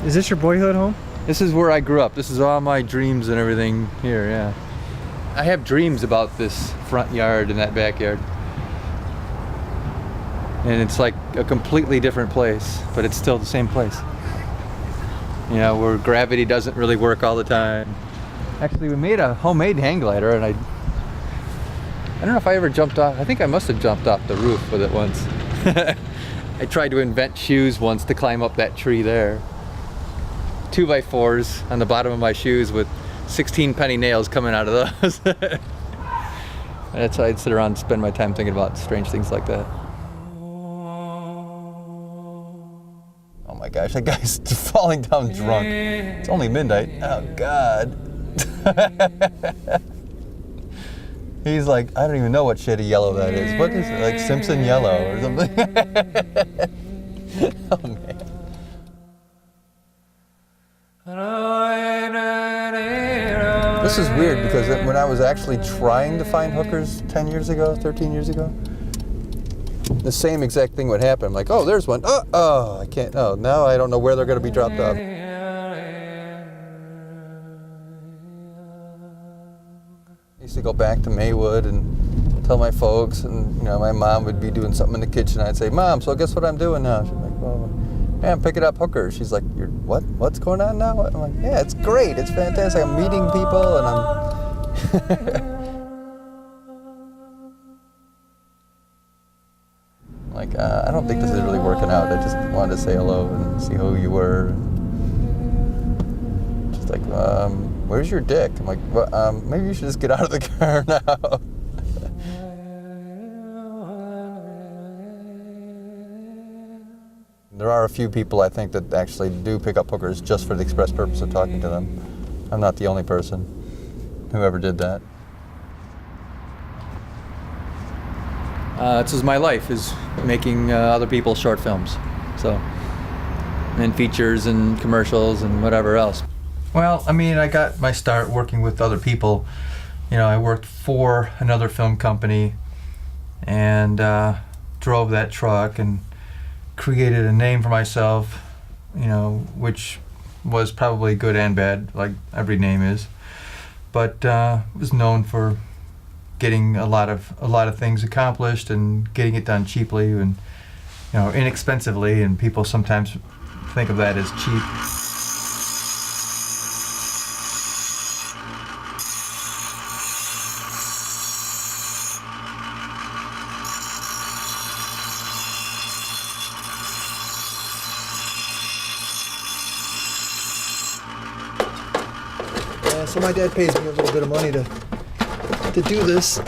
Is this your boyhood home? This is where I grew up. This is all my dreams and everything here, yeah. I have dreams about this front yard and that backyard. And it's like a completely different place, but it's still the same place. You know, where gravity doesn't really work all the time. Actually, we made a homemade hang glider, and I don't know if I ever jumped off. I think I must have jumped off the roof with it once. I tried to invent shoes once to climb up that tree there. 2x4s on the bottom of my shoes with 16 penny nails coming out of those. That's how I'd sit around and spend my time thinking about strange things like that. Oh my gosh, that guy's falling down drunk. It's only midnight. Oh God. He's like, I don't even know what shade of yellow that is. What is it, like Simpson yellow or something? Oh man. This is weird because when I was actually trying to find hookers 10 years ago, 13 years ago, the same exact thing would happen. I'm like, oh, there's one. Oh, I can't. Oh, now I don't know where they're going to be dropped off. I used to go back to Maywood and tell my folks, and you know, my mom would be doing something in the kitchen. I'd say, Mom, so guess what I'm doing now? She's like, well, yeah, I'm picking up hookers. She's like, you're what? What's going on now? I'm like, yeah, it's great. It's fantastic. I'm meeting people, and I'm like, I don't think this is really working out. I just wanted to say hello and see who you were. Just like, where's your dick? I'm like, well, maybe you should just get out of the car now. There are a few people I think that actually do pick up hookers just for the express purpose of talking to them. I'm not the only person who ever did that. This is my life, is making other people's short films. So, and features and commercials and whatever else. Well, I mean, I got my start working with other people. You know, I worked for another film company and drove that truck and created a name for myself, you know, which was probably good and bad, like every name is. But was known for getting a lot of things accomplished and getting it done cheaply and, you know, inexpensively, and people sometimes think of that as cheap. So my dad pays me a little bit of money to do this.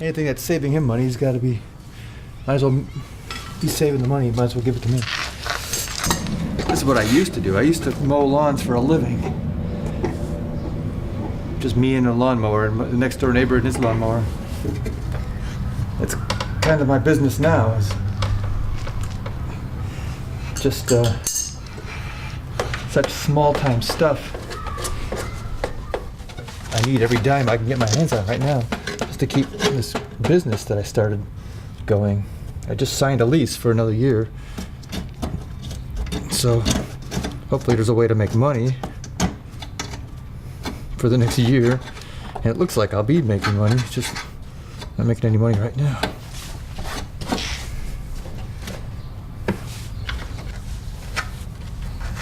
Anything that's saving him money, he's got to be, might as well be saving the money, might as well give it to me. This is what I used to do. I used to mow lawns for a living. Just me and a lawnmower, and the next door neighbor and his lawnmower. That's kind of my business now, is just such small-time stuff. I need every dime I can get my hands on right now just to keep this business that I started going. I just signed a lease for another year, so hopefully there's a way to make money for the next year, and it looks like I'll be making money, it's just not making any money right now.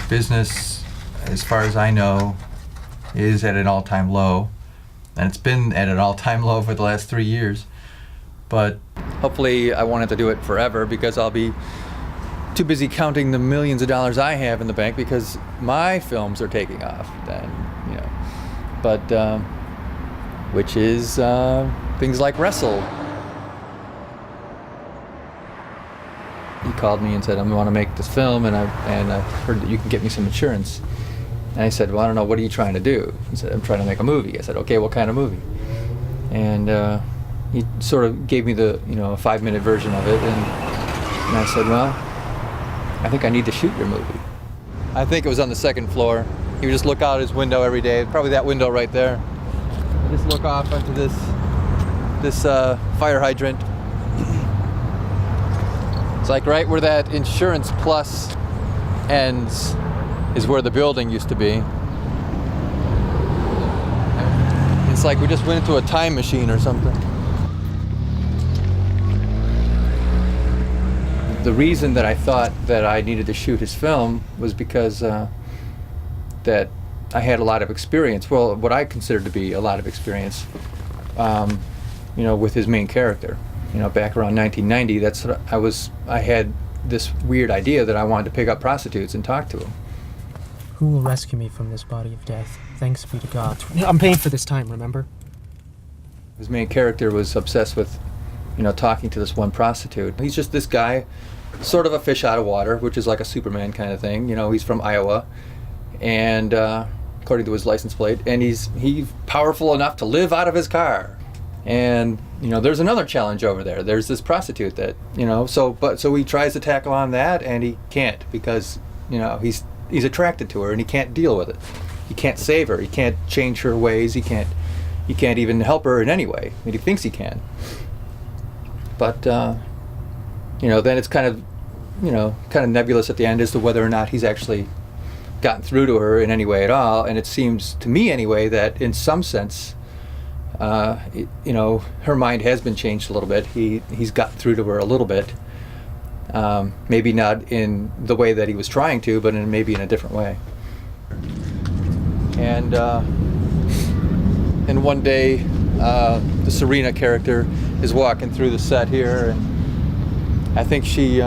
Business, as far as I know, is at an all-time low, and it's been at an all-time low for the last 3 years. But hopefully I won't have to do it forever, because I'll be too busy counting the millions of dollars I have in the bank because my films are taking off then, you know. But which is things like Wrestle. He called me and said, I want to make this film, and I heard that you can get me some insurance. And I said, well, I don't know, what are you trying to do? He said, I'm trying to make a movie. I said, okay, what kind of movie? And he sort of gave me the, you know, a 5-minute version of it, and I said, well, I think I need to shoot your movie. I think it was on the 2nd floor. He would just look out his window every day, probably that window right there. I'd just look off onto this fire hydrant. like right where that Insurance Plus ends is where the building used to be. It's like we just went into a time machine or something. The reason that I thought that I needed to shoot his film was because that I had a lot of experience, well, what I considered to be a lot of experience, with his main character. Back around 1990, that's what I had this weird idea that I wanted to pick up prostitutes and talk to them. Who will rescue me from this body of death? Thanks be to God. I'm paying for this time, remember? His main character was obsessed with, talking to this one prostitute. He's just this guy, sort of a fish out of water, which is like a Superman kind of thing. He's from Iowa, and according to his license plate, and he's powerful enough to live out of his car. And there's another challenge over there. There's this prostitute that so he tries to tackle on that, and he can't because he's attracted to her and he can't deal with it. He can't save her. He can't change her ways. He can't even help her in any way. I mean, he thinks he can. But then it's kind of nebulous at the end as to whether or not he's actually gotten through to her in any way at all. And it seems to me anyway that in some sense, her mind has been changed a little bit. He's gotten through to her a little bit. Maybe not in the way that he was trying to, but maybe in a different way. And one day, the Serena character is walking through the set here, and I think she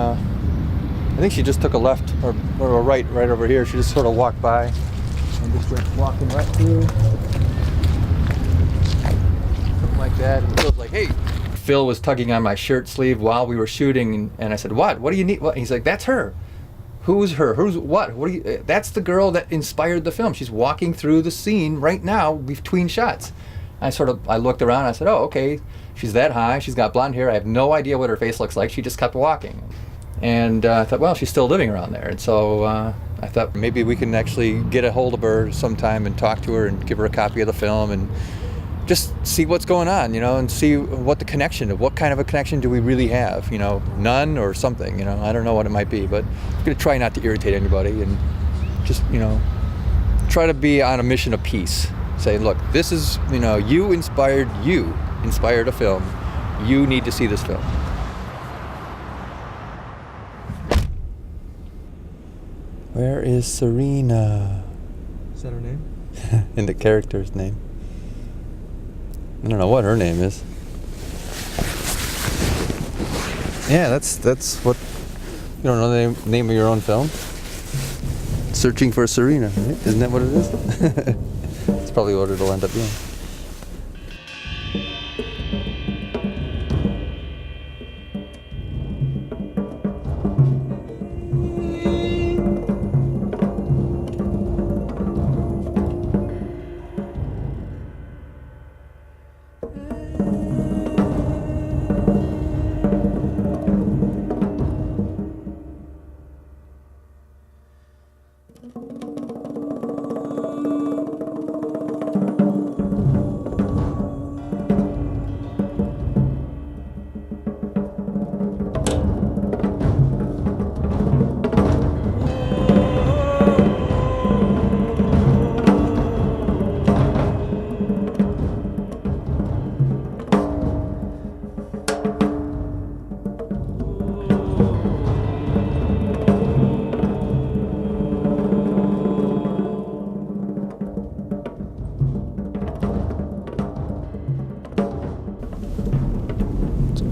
just took a left or a right over here. She just sort of walked by and just went walking right through, something like that. And Phil's like, "Hey." Phil was tugging on my shirt sleeve while we were shooting, and I said, "What? What do you need?" What? He's like, "That's her." Who's her? Who's what? What do you? That's the girl that inspired the film. She's walking through the scene right now between shots. I looked around and I said, "Oh, okay. She's that high. She's got blonde hair. I have no idea what her face looks like." She just kept walking, and I thought, well, she's still living around there. And so I thought maybe we can actually get a hold of her sometime and talk to her and give her a copy of the film and just see what's going on, and see what kind of a connection do we really have, none or something, I don't know what it might be, but I'm going to try not to irritate anybody and just, try to be on a mission of peace. Say, look, this is, you inspired a film. You need to see this film. Where is Serena? Is that her name? In the character's name. I don't know what her name is. Yeah, that's what. You don't know the name of your own film? Searching for Serena, right? Isn't that what it is? That's probably what it'll end up being.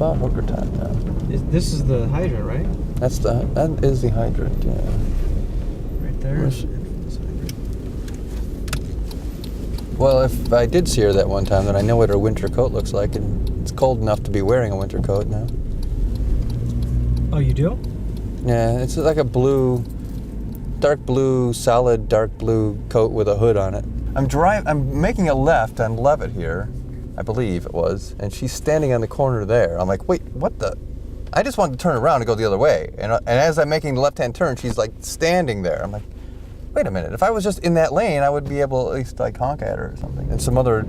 About hooker time now. This is the hydrant, right? That is the hydrant, yeah. Right there. Well, if I did see her that one time, then I know what her winter coat looks like, and it's cold enough to be wearing a winter coat now. Oh, you do? Yeah, it's like a solid dark blue coat with a hood on it. I'm making a left on Levitt here, I believe it was, and she's standing on the corner there. I'm like, wait, what the? I just wanted to turn around and go the other way. And as I'm making the left-hand turn, she's like standing there. I'm like, wait a minute. If I was just in that lane, I would be able at least like honk at her or something. And some other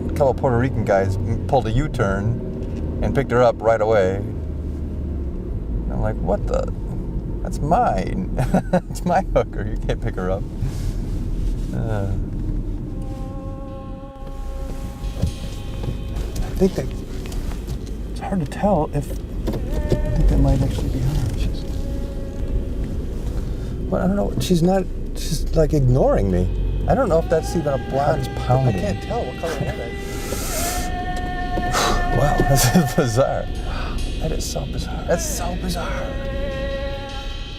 couple Puerto Rican guys pulled a U-turn and picked her up right away. I'm I'm like, what the? That's mine. It's my hooker. You can't pick her up. I think that it's hard to tell if I think that might actually be her. But I don't know. She's like ignoring me. I don't know if that's even a blonde. I can't tell what color hair that is. Wow, this is bizarre. That is so bizarre. That's so bizarre.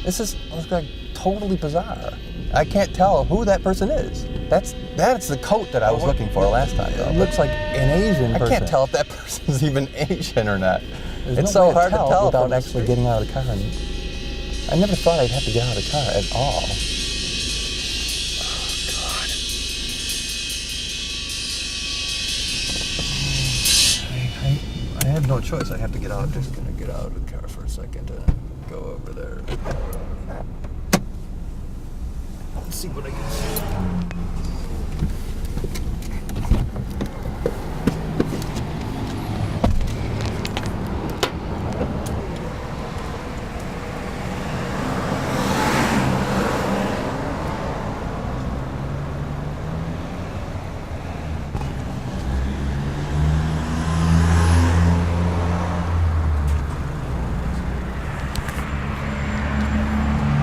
This is like totally bizarre. I can't tell who that person is. That's the coat that I was looking for last time, though. It looks like an Asian person. I can't tell if that person's even Asian or not. It's so hard to tell without actually getting out of the car. I never thought I'd have to get out of the car at all. I have no choice. I have to get out. I'm just gonna get out of the car for a second and go over there. Let's see what I can see.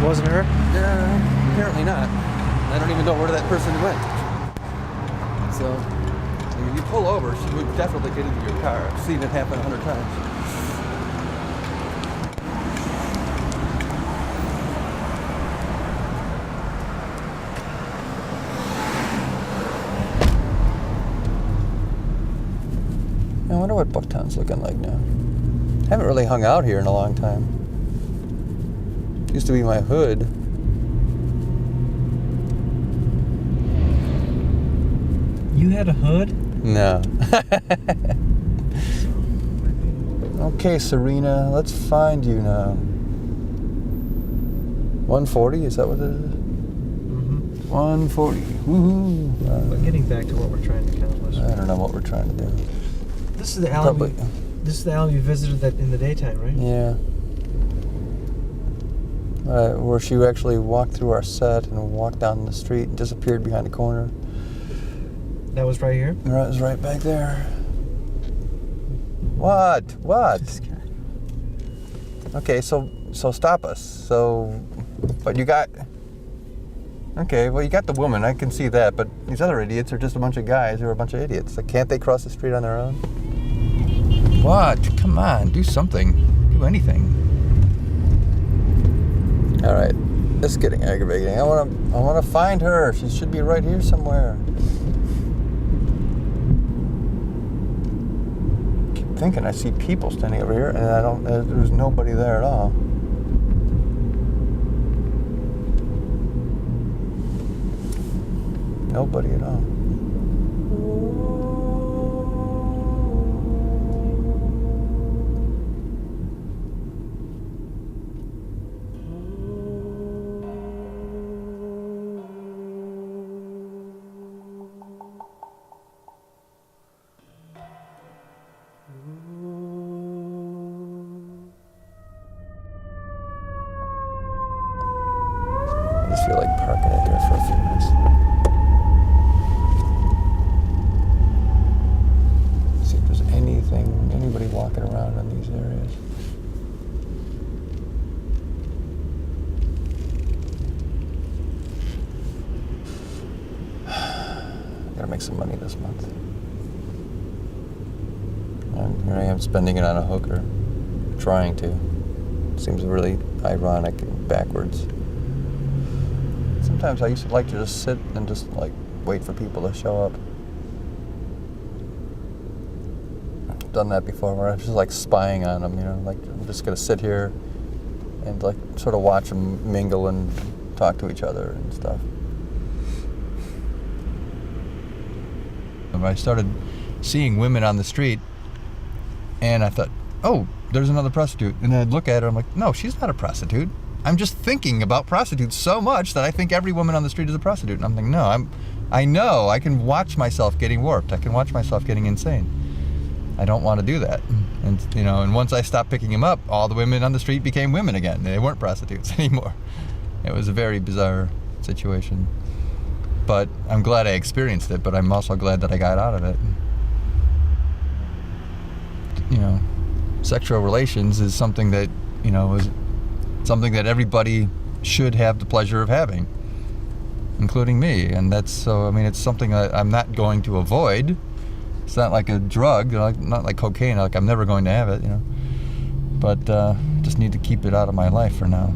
Wasn't her? Apparently not. I don't even know where that person went. So, if you pull over, she would definitely get into your car. I've seen it happen 100 times. I wonder what Bucktown's looking like now. I haven't really hung out here in a long time. Used to be my hood. You had a hood? No. Okay, Serena, let's find you now. 140, is that what it is? Mm-hmm. 140. Woohoo! But getting back to what we're trying to accomplish. I don't know what we're trying to do. This is the alley. This is the alley you visited that in the daytime, right? Yeah. Where she actually walked through our set and walked down the street and disappeared behind a corner. That was right here? It was right back there. What? This guy. Okay, so stop us. But you got... Okay, well, you got the woman, I can see that, but these other idiots are just a bunch of guys who are a bunch of idiots. Like, can't they cross the street on their own? What? Come on, do something. Do anything. All right, this is getting aggravating. I want to find her. She should be right here somewhere. I keep thinking I see people standing over here, and there's nobody there at all. Nobody at all. I just feel like parking it here for a few minutes. See if there's anybody walking around in these areas. Gotta make some money this month. And here I am spending it on a hooker. Trying to. Seems really ironic and backwards. Sometimes I used to like to just sit and just like wait for people to show up. I've done that before where I'm just like spying on them, you know, like I'm just gonna sit here and like sort of watch them mingle and talk to each other and stuff. I started seeing women on the street and I thought, oh, there's another prostitute. And I'd look at her, I'm like, no, she's not a prostitute. I'm just thinking about prostitutes so much that I think every woman on the street is a prostitute. And I'm thinking, no, I can watch myself getting warped. I can watch myself getting insane. I don't want to do that. And and once I stopped picking them up, all the women on the street became women again. They weren't prostitutes anymore. It was a very bizarre situation. But I'm glad I experienced it, but I'm also glad that I got out of it. Sexual relations is something that, is something that everybody should have the pleasure of having, including me. And it's something that I'm not going to avoid. It's not like a drug, not like cocaine, like I'm never going to have it, But just need to keep it out of my life for now.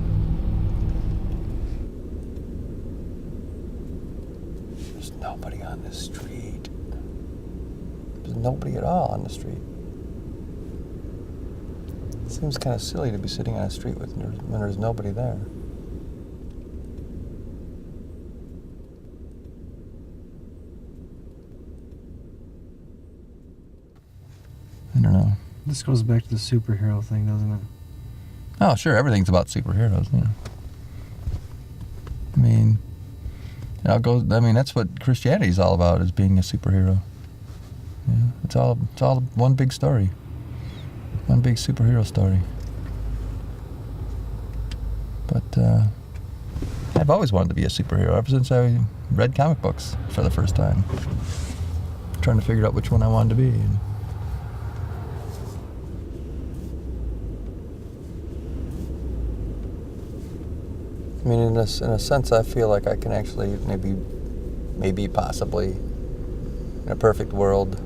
There's nobody on this street. There's nobody at all on the street. It seems kind of silly to be sitting on a street when there's nobody there. I don't know. This goes back to the superhero thing, doesn't it? Oh, sure. Everything's about superheroes. That's what Christianity is all about, is being a superhero. It's all one big story. One big superhero story. But I've always wanted to be a superhero ever since I read comic books for the first time. Trying to figure out which one I wanted to be. In a sense, I feel like I can actually maybe possibly, in a perfect world,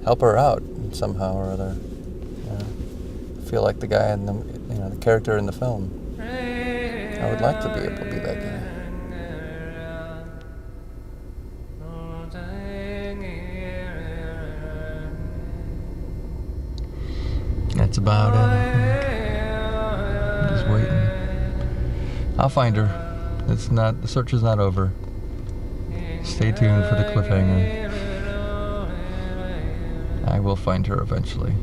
help her out somehow or other. I feel like the guy in the character in the film. I would like to be able to be that guy. That's about it, I think. I'm just waiting. I'll find her. The search is not over. Stay tuned for the cliffhanger. I will find her eventually.